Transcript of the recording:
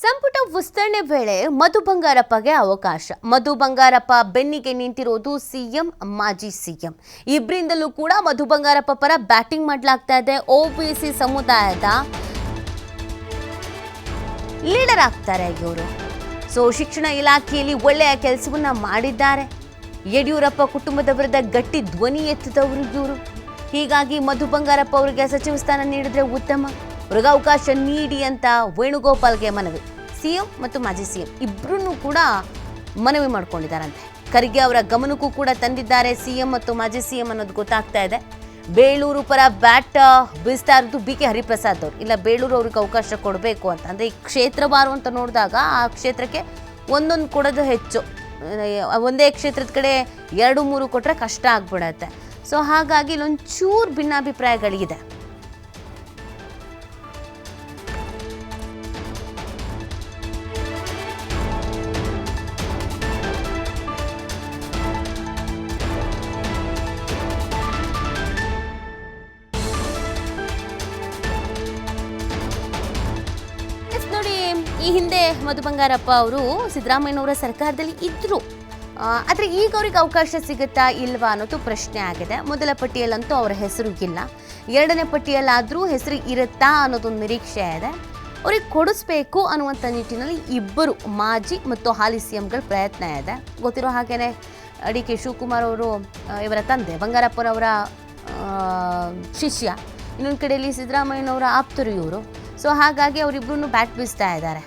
ಸಂಪುಟ ವಿಸ್ತರಣೆ ವೇಳೆ ಮಧು ಬಂಗಾರಪ್ಪಗೆ ಅವಕಾಶ. ಮಧು ಬಂಗಾರಪ್ಪ ಬೆನ್ನಿಗೆ ನಿಂತಿರೋದು ಸಿಎಂ, ಮಾಜಿ ಸಿಎಂ ಇಬ್ಬರಿಂದಲೂ ಕೂಡ ಮಧು ಬಂಗಾರಪ್ಪ ಪರ ಬ್ಯಾಟಿಂಗ್ ಮಾಡಲಾಗ್ತಾ ಇದೆ. ಓಬಿಸಿ ಸಮುದಾಯದ ಲೀಡರ್ ಆಗ್ತಾರೆ ಇವರು. ಶಿಕ್ಷಣ ಇಲಾಖೆಯಲ್ಲಿ ಒಳ್ಳೆಯ ಕೆಲಸವನ್ನ ಮಾಡಿದ್ದಾರೆ. ಯಡಿಯೂರಪ್ಪ ಕುಟುಂಬದ ವಿರುದ್ಧ ಗಟ್ಟಿ ಧ್ವನಿ ಎತ್ತಿದವರು ಇವರು. ಹೀಗಾಗಿ ಮಧು ಬಂಗಾರಪ್ಪ ಅವರಿಗೆ ಸಚಿವ ಸ್ಥಾನ ನೀಡಿದ್ರೆ ಉತ್ತಮ. ಅವ್ರಿಗೆ ಅವಕಾಶ ನೀಡಿ ಅಂತ ವೇಣುಗೋಪಾಲ್ಗೆ ಮನವಿ. ಸಿಎಂ ಮತ್ತು ಮಾಜಿ ಸಿಎಂ ಇಬ್ಬರೂ ಕೂಡ ಮನವಿ ಮಾಡ್ಕೊಂಡಿದ್ದಾರಂತೆ. ಖರ್ಗೆ ಅವರ ಗಮನಕ್ಕೂ ಕೂಡ ತಂದಿದ್ದಾರೆ ಸಿಎಂ ಮತ್ತು ಮಾಜಿ ಸಿಎಂ ಅನ್ನೋದು ಗೊತ್ತಾಗ್ತಾ ಇದೆ. ಬೇಳೂರು ಪರ ಬ್ಯಾಟ್ ಬೀಸ್ತಾ ಇರೋದು BK ಹರಿಪ್ರಸಾದ್ ಅವರು. ಇಲ್ಲ, ಬೇಳೂರು ಅವ್ರಿಗೆ ಅವಕಾಶ ಕೊಡಬೇಕು ಅಂತ ಅಂದರೆ ಈ ಕ್ಷೇತ್ರವಾರು ಅಂತ ನೋಡಿದಾಗ ಆ ಕ್ಷೇತ್ರಕ್ಕೆ ಒಂದೊಂದು ಕೊಡೋದು ಹೆಚ್ಚು. ಒಂದೇ ಕ್ಷೇತ್ರದ ಕಡೆ 2-3 ಕೊಟ್ಟರೆ ಕಷ್ಟ ಆಗ್ಬಿಡತ್ತೆ. ಹಾಗಾಗಿ ಇಲ್ಲೊಂಚೂರು ಭಿನ್ನಾಭಿಪ್ರಾಯಗಳಿದೆ. ನೋಡಿ, ಈ ಹಿಂದೆ ಮಧು ಬಂಗಾರಪ್ಪ ಅವರು ಸಿದ್ದರಾಮಯ್ಯನವರ ಸರ್ಕಾರದಲ್ಲಿ ಇದ್ದರು. ಆದರೆ ಈಗ ಅವ್ರಿಗೆ ಅವಕಾಶ ಸಿಗುತ್ತಾ ಇಲ್ವಾ ಅನ್ನೋದು ಪ್ರಶ್ನೆ ಆಗಿದೆ. ಮೊದಲ ಪಟ್ಟಿಯಲ್ಲಂತೂ ಅವರ ಹೆಸರು ಇಲ್ಲ. ಎರಡನೇ ಪಟ್ಟಿಯಲ್ಲಾದರೂ ಹೆಸರು ಇರುತ್ತಾ ಅನ್ನೋದೊಂದು ನಿರೀಕ್ಷೆ ಇದೆ. ಅವ್ರಿಗೆ ಕೊಡಿಸ್ಬೇಕು ಅನ್ನುವಂಥ ನಿಟ್ಟಿನಲ್ಲಿ ಇಬ್ಬರು ಮಾಜಿ ಮತ್ತು ಹಾಲಿ ಸಿಎಂಗಳ ಪ್ರಯತ್ನ ಇದೆ. ಗೊತ್ತಿರೋ ಹಾಗೆಯೇ DK ಶಿವಕುಮಾರ್ ಅವರು ಇವರ ತಂದೆ ಬಂಗಾರಪ್ಪನವರ ಶಿಷ್ಯ, ಇನ್ನೊಂದು ಕಡೆಯಲ್ಲಿ ಸಿದ್ದರಾಮಯ್ಯನವರ ಆಪ್ತರು ಇವರು. ಹಾಗಾಗಿ ಅವರಿಬ್ಬರೂ ಬ್ಯಾಟ್ ಬೀಸ್ತಾ ಇದ್ದಾರೆ.